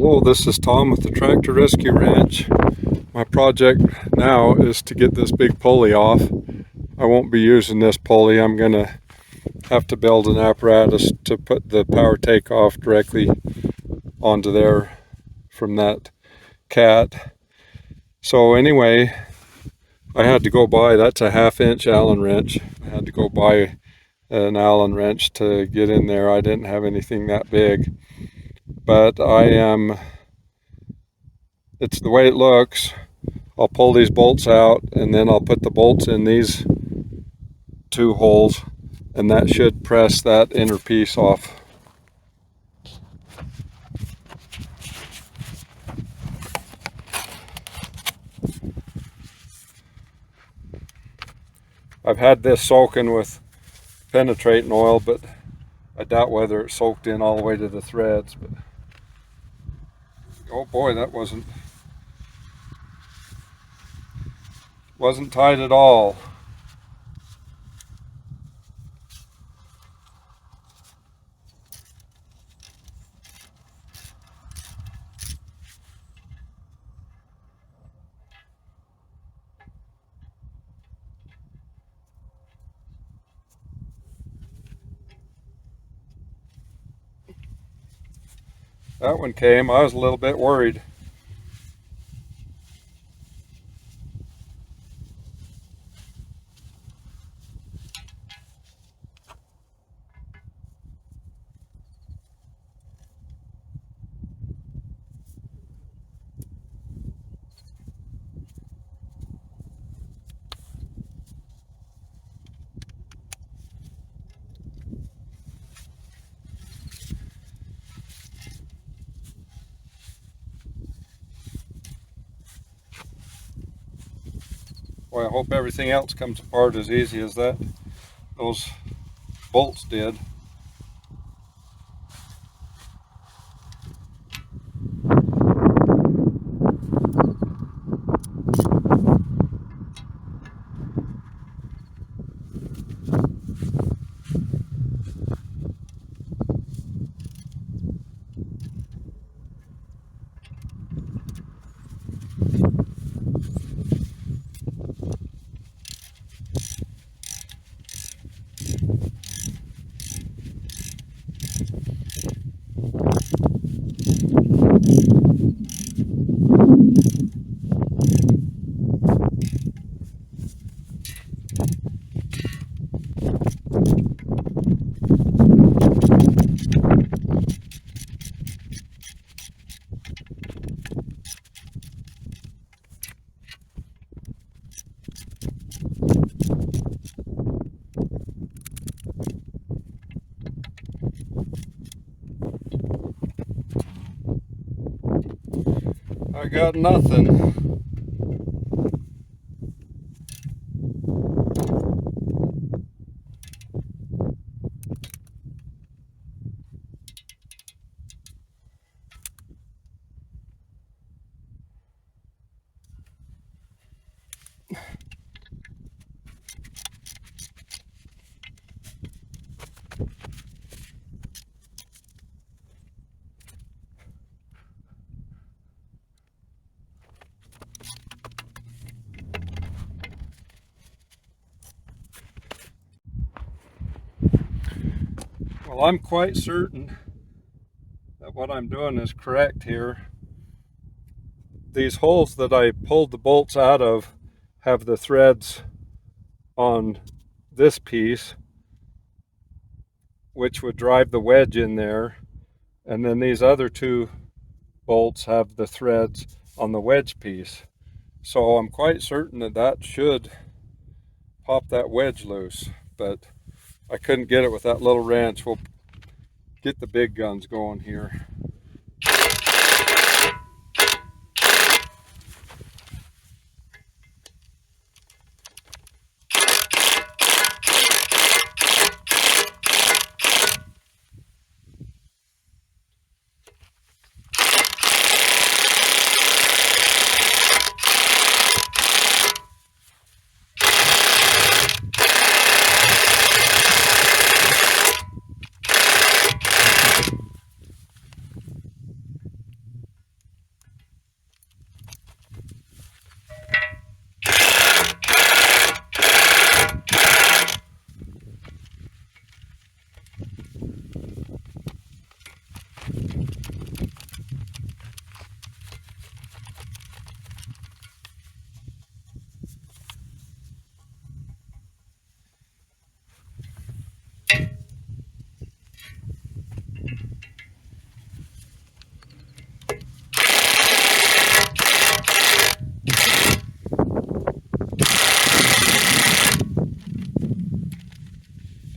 Hello, this is Tom with the Tractor Rescue Ranch. My project now is to get this big pulley off. I won't be using this pulley. I'm going to have to build an apparatus to put the power takeoff directly onto there from that cat. So anyway, I had to go buy, that's a 1/2-inch Allen wrench. I had to go buy an Allen wrench to get in there. I didn't have anything that big. But it's the way it looks. I'll pull these bolts out and then I'll put the bolts in these two holes, and that should press that inner piece off. I've had this soaking with penetrating oil, but I doubt whether it soaked in all the way to the threads. But oh boy, that wasn't tight at all. That one came. I was a little bit worried. Boy, I hope everything else comes apart as easy as those bolts did. I got nothing. Well, I'm quite certain that what I'm doing is correct here. These holes that I pulled the bolts out of have the threads on this piece, which would drive the wedge in there, and then these other two bolts have the threads on the wedge piece. So I'm quite certain that should pop that wedge loose, but I couldn't get it with that little wrench. We'll get the big guns going here.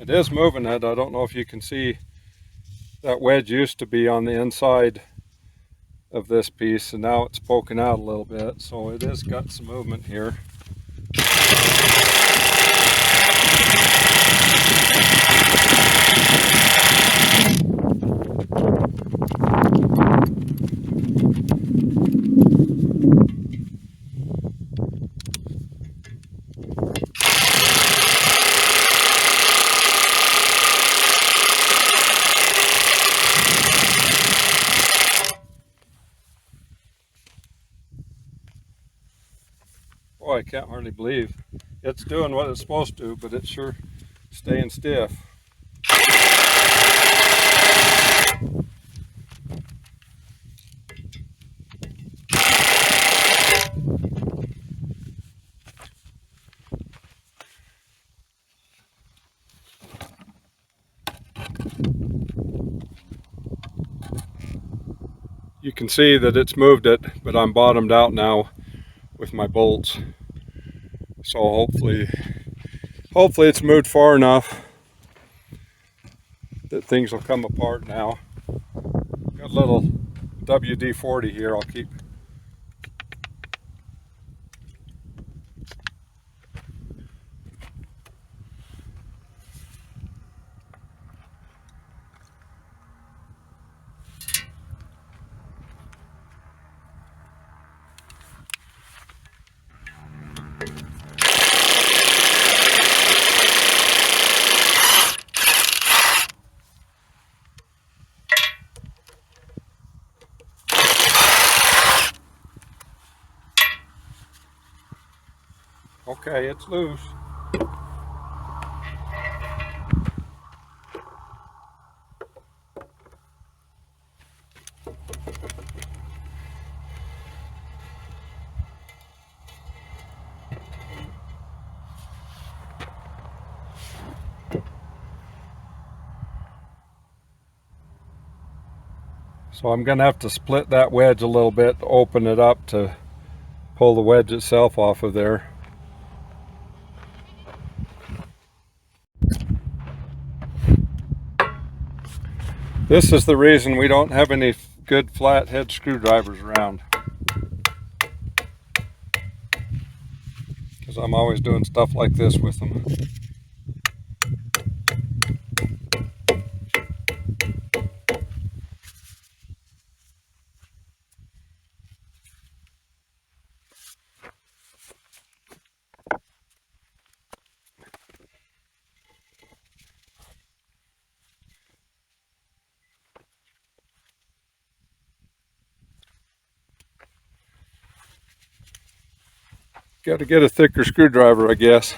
It is moving it. I don't know if you can see that wedge used to be on the inside of this piece, and now it's poking out a little bit, so it has got some movement here. Boy, I can't hardly believe it's doing what it's supposed to, but it's sure staying stiff. You can see that it's moved it, but I'm bottomed out now with my bolts. So hopefully it's moved far enough that things will come apart now. Got a little WD-40 here I'll keep. Okay, it's loose. So I'm going to have to split that wedge a little bit to open it up to pull the wedge itself off of there. This is the reason we don't have any good flathead screwdrivers around, because I'm always doing stuff like this with them. Got to get a thicker screwdriver, I guess.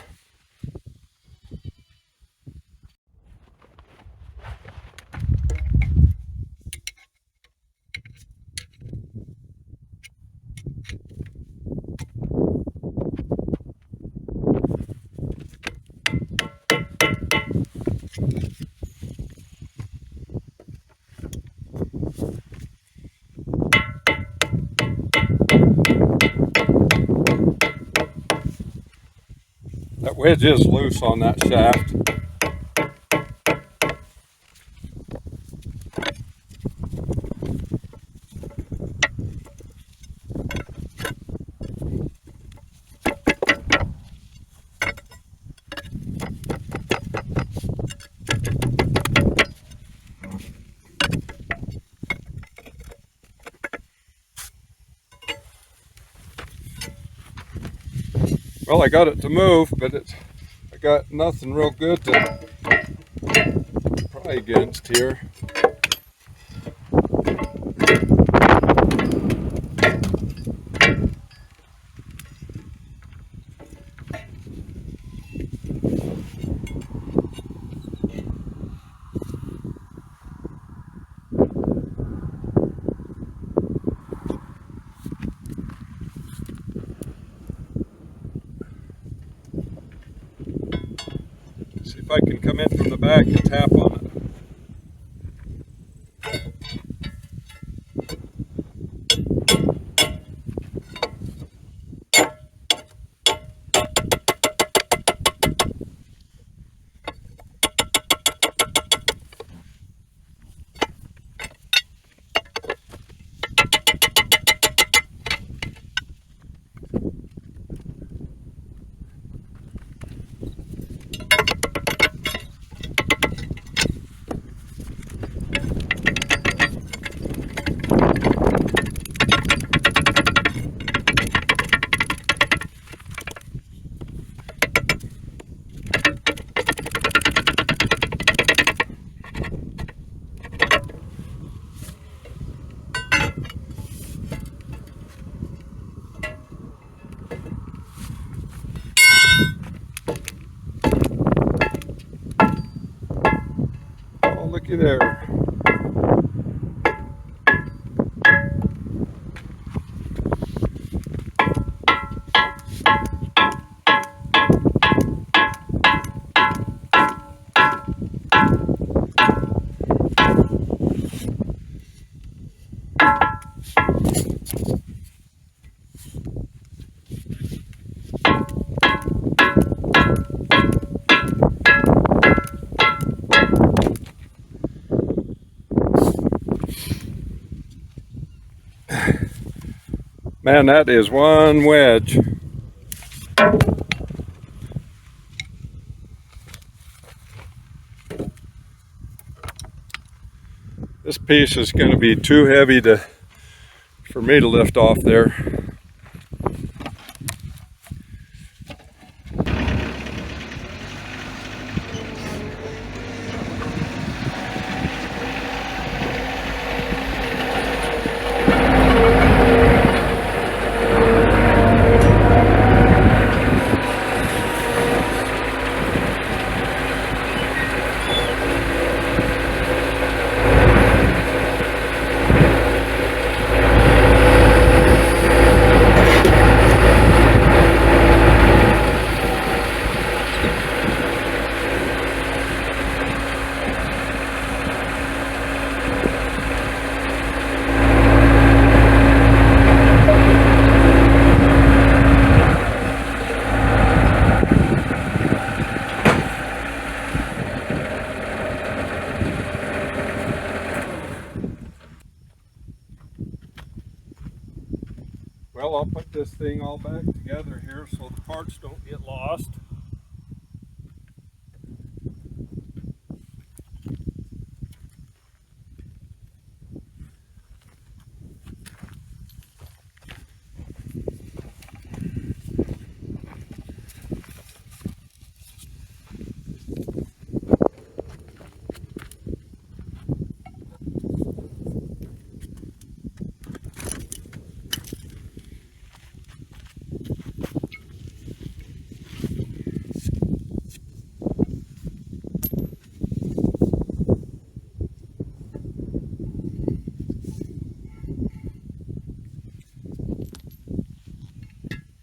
That wedge is loose on that shaft. Well, I got it to move, but I got nothing real good to pry against here. See if I can come in from the back and tap on it. looky there. Man, that is one wedge. This piece is going to be too heavy for me to lift off there. Well, I'll put this thing all back together here so the parts don't get lost.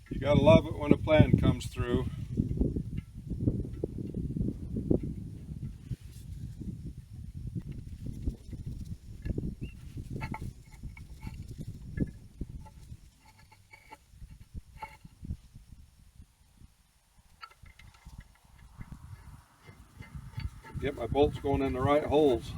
You gotta love it when a plan comes through. Get my bolts going in the right holes.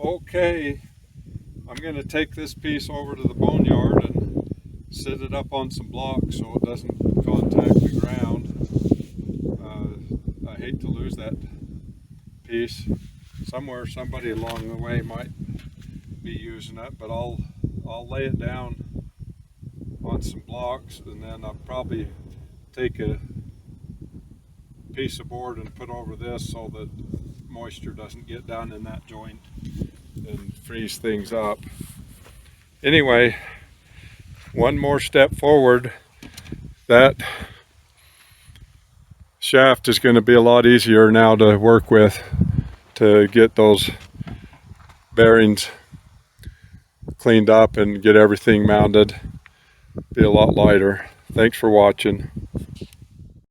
Okay, I'm going to take this piece over to the boneyard and set it up on some blocks so it doesn't contact the ground. I hate to lose that piece. Somewhere somebody along the way might be using it, but I'll lay it down on some blocks, and then I'll probably take a piece of board and put over this so that moisture doesn't get down in that joint and freeze things up. Anyway, one more step forward. That shaft is going to be a lot easier now to work with to get those bearings cleaned up and get everything mounted. Be a lot lighter. Thanks for watching.